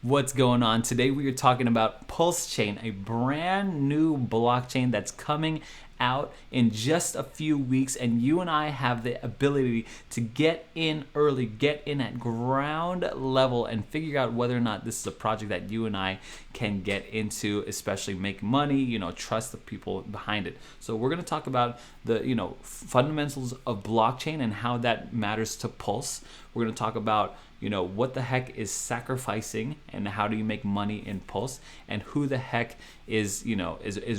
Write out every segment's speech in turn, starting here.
What's going on? Today we are talking about Pulse Chain, a brand new blockchain that's coming out in just a few weeks, and you and I have the ability to get in early, get in at ground level, and figure out whether or not this is a project that you and I can get into, especially make money, trust the people behind it. So we're going to talk about the fundamentals of blockchain and how that matters to Pulse. We're going to talk about what the heck is sacrificing and how do you make money in Pulse, and who the heck is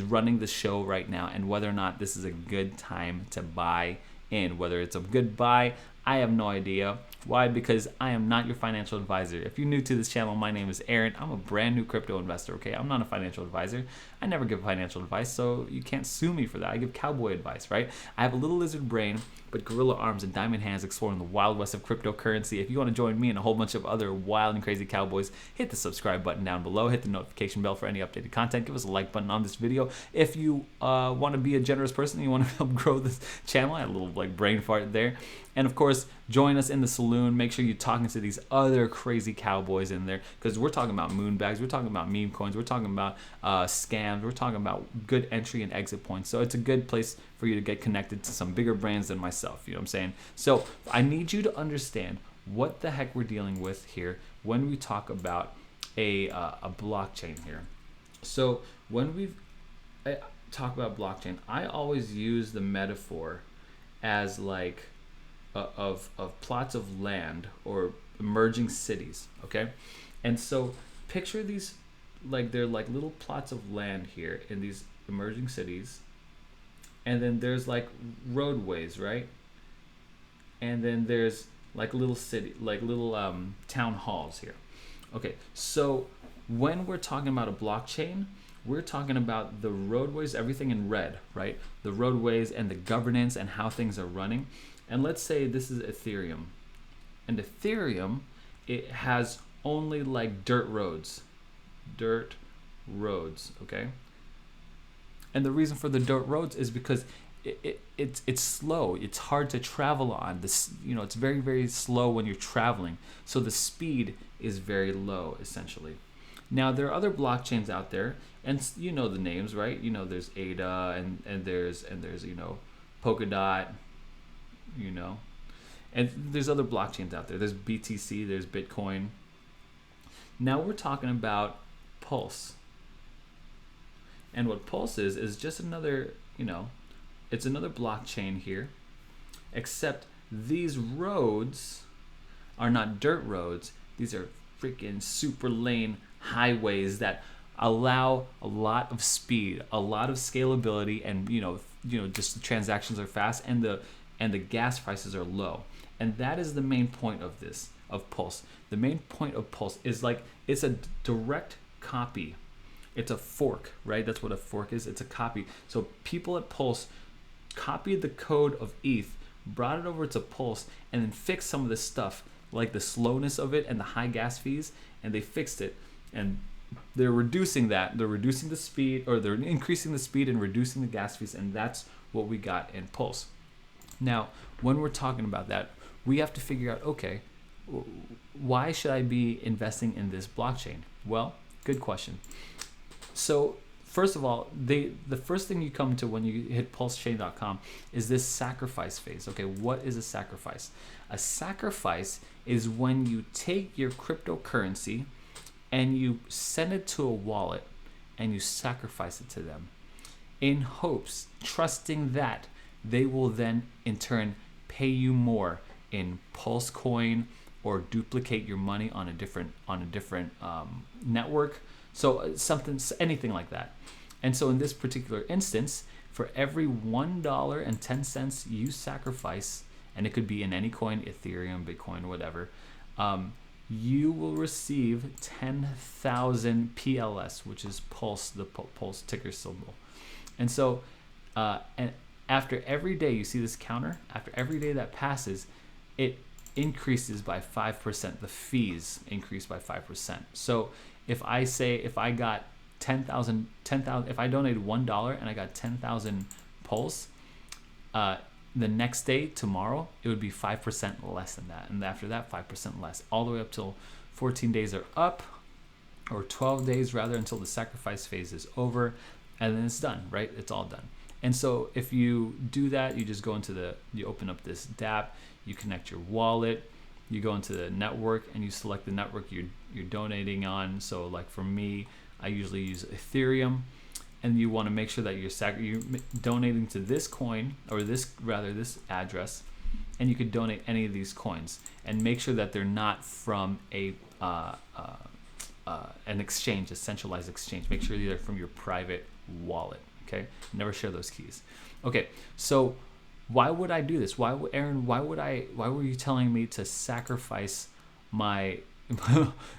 running the show right now, and whether or not this is a good time to buy in. Whether it's a good buy, I have no idea. Why? Because I am not your financial advisor. If you're new to this channel, my name is Aaron. I'm a brand new crypto investor, okay? I'm not a financial advisor. I never give financial advice, so you can't sue me for that. I give cowboy advice, right? I have a little lizard brain, but gorilla arms and diamond hands exploring the wild west of cryptocurrency. If you want to join me and a whole bunch of other wild and crazy cowboys, hit the subscribe button down below. Hit the notification bell for any updated content. Give us a like button on this video. If you want to be a generous person and you want to help grow this channel, I had a little brain fart there. And of course, join us in the saloon. Make sure you're talking to these other crazy cowboys in there, because we're talking about moon bags, we're talking about meme coins, we're talking about scams, we're talking about good entry and exit points. So it's a good place for you to get connected to some bigger brands than myself. You know what I'm saying? So I need you to understand what the heck we're dealing with here when we talk about a blockchain here. So when I talk about blockchain, I always use the metaphor as of plots of land or emerging cities, okay? And so picture these, they're like little plots of land here in these emerging cities, and then there's roadways, right? And then there's little town halls here. Okay, so when we're talking about a blockchain, we're talking about the roadways, everything in red, right? The roadways and the governance and how things are running. And let's say this is Ethereum. And Ethereum, it has only dirt roads. Dirt roads, okay? And the reason for the dirt roads is because it's slow. It's hard to travel on. This, it's very, very slow when you're traveling. So the speed is very low, essentially. Now, there are other blockchains out there, and you know the names, right? There's ADA, and there's Polkadot, and there's other blockchains out there. There's BTC, there's Bitcoin. Now we're talking about Pulse. And what Pulse is just another, it's another blockchain here, except these roads are not dirt roads. These are freaking super lane highways that allow a lot of speed, a lot of scalability, and just the transactions are fast, and the gas prices are low. And that is the main point of Pulse. The main point of Pulse is it's a direct copy. It's a fork, right? That's what a fork is. It's a copy. So people at Pulse copied the code of ETH, brought it over to Pulse, and then fixed some of the stuff, like the slowness of it and the high gas fees, and they fixed it. And they're reducing that. They're reducing the speed, or they're increasing the speed and reducing the gas fees, and that's what we got in Pulse. Now, when we're talking about that, we have to figure out, okay, why should I be investing in this blockchain? Well, good question. So first of all, the first thing you come to when you hit pulsechain.com is this sacrifice phase. Okay, what is a sacrifice? A sacrifice is when you take your cryptocurrency and you send it to a wallet and you sacrifice it to them in hopes, trusting that they will then in turn pay you more in Pulse coin or duplicate your money on a different network. So anything like that. And so in this particular instance, for every $1.10 you sacrifice, and it could be in any coin, Ethereum, Bitcoin, whatever, you will receive 10,000 PLS, which is Pulse, the Pulse ticker symbol. And so, and after every day, you see this counter, after every day that passes, it increases by 5%. The fees increase by 5%. So if I got 10,000, if I donated $1 and I got 10,000 Pulse, the next day, tomorrow, it would be 5% less than that. And after that, 5% less, all the way up till 14 days are up. or 12 days rather, until the sacrifice phase is over, and then it's done, right? It's all done. And so if you do that, you just go into you open up this dApp, you connect your wallet, you go into the network, and you select the network you're donating on. So like for me, I usually use Ethereum, and you want to make sure that you're donating to this coin, or this address, and you could donate any of these coins, and make sure that they're not from an exchange, a centralized exchange. Make sure they're from your private wallet. Okay, never share those keys. Okay, so why would I do this? Aaron? Why were you telling me to sacrifice my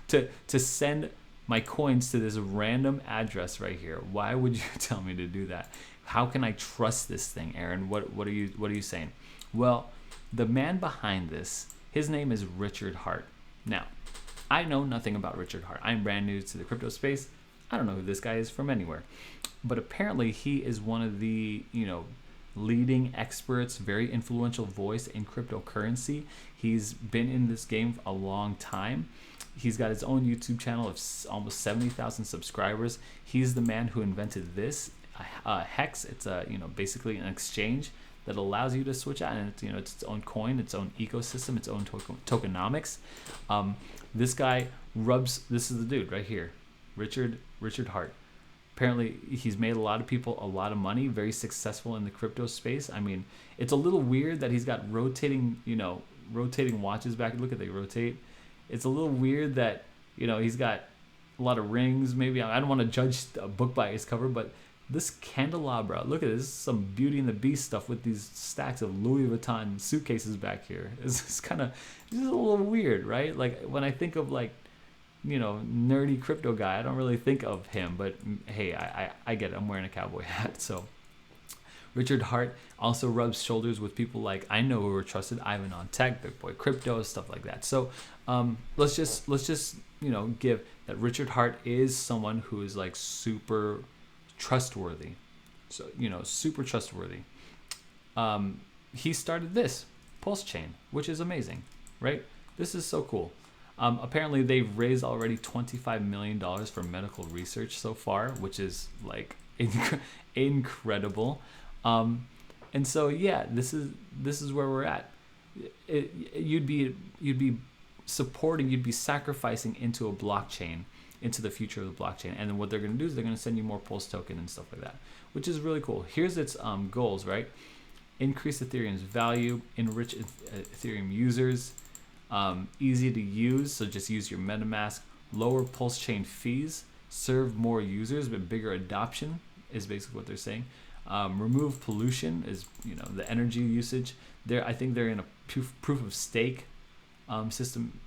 to send my coins to this random address right here? Why would you tell me to do that? How can I trust this thing, Aaron? What are you saying? Well, the man behind this, his name is Richard Hart. Now, I know nothing about Richard Hart. I'm brand new to the crypto space. I don't know who this guy is from anywhere. But apparently he is one of the, leading experts, very influential voice in cryptocurrency. He's been in this game a long time. He's got his own YouTube channel of almost 70,000 subscribers. He's the man who invented this Hex. It's basically an exchange that allows you to switch out, and it's its own coin, its own ecosystem, its own tokenomics. This guy this is the dude right here, Richard Hart. Apparently he's made a lot of people a lot of money, very successful in the crypto space. I mean, it's a little weird that he's got rotating watches back. Look at they rotate. It's a little weird that, he's got a lot of rings. Maybe I don't want to judge a book by its cover, but this candelabra, look at this. This is some Beauty and the Beast stuff with these stacks of Louis Vuitton suitcases back here. It's a little weird, right? Like when I think of nerdy crypto guy, I don't really think of him, but hey, I get it. I'm wearing a cowboy hat. So Richard Hart also rubs shoulders with people like I know who are trusted, Ivan on Tech, Big Boy Crypto, stuff like that. So let's just give that Richard Hart is someone who is like super trustworthy. So super trustworthy. He started this Pulse Chain, which is amazing, right? This is so cool. Apparently they've raised already $25 million for medical research so far, which is like incredible. And so yeah, this is where we're at. You'd be sacrificing into a blockchain, into the future of the blockchain. And then what they're going to do is they're going to send you more Pulse token and stuff like that, which is really cool. Here's its goals, right? Increase Ethereum's value, enrich Ethereum users, easy to use, so just use your MetaMask, lower Pulse chain fees, serve more users but bigger adoption is basically what they're saying. Remove pollution is the energy usage. I think they're in a proof of stake system.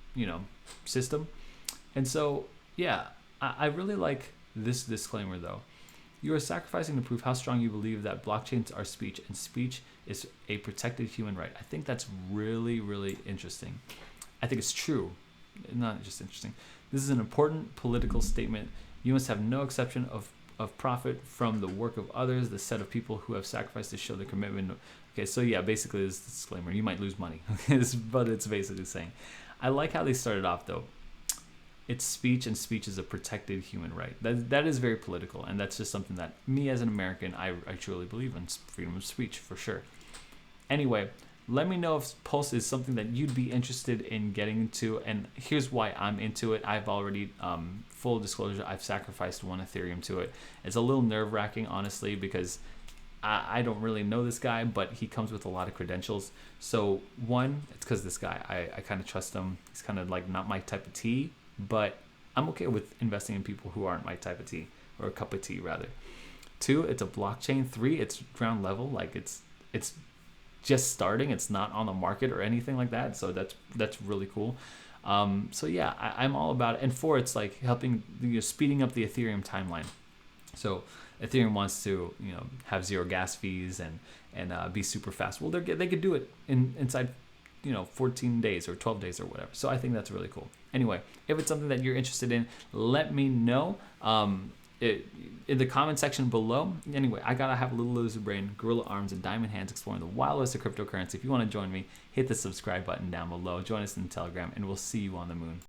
And so yeah, I really like this disclaimer though. You are sacrificing to prove how strong you believe that blockchains are speech, and speech is a protected human right. I think that's really, really interesting. I think it's true, not just interesting. This is an important political statement. You must have no exception of profit from the work of others, the set of people who have sacrificed to show their commitment. Okay, so yeah, basically this disclaimer, you might lose money, but it's basically saying. I like how they started off though. It's speech, and speech is a protected human right. That is very political, and that's just something that me as an American, I truly believe in freedom of speech for sure. Anyway, let me know if Pulse is something that you'd be interested in getting into, and here's why I'm into it. I've already, full disclosure, I've sacrificed 1 Ethereum to it. It's a little nerve-wracking, honestly, because I don't really know this guy, but he comes with a lot of credentials. So one, it's because this guy, I kind of trust him. He's kind of like not my type of tea, but I'm okay with investing in people who aren't my type of tea, or a cup of tea rather. 2, it's a blockchain. 3, it's ground level, like it's just starting. It's not on the market or anything like that, so that's really cool. So yeah, I'm all about it. And 4, it's like helping, speeding up the Ethereum timeline. So Ethereum wants to have 0 gas fees and be super fast. Well, they could do it inside 14 days or 12 days or whatever. So I think that's really cool. Anyway, if it's something that you're interested in, let me know in the comment section below. Anyway, I gotta have a little lizard brain, gorilla arms, and diamond hands exploring the wild west of cryptocurrency. If you want to join me, hit the subscribe button down below. Join us in Telegram, and we'll see you on the moon.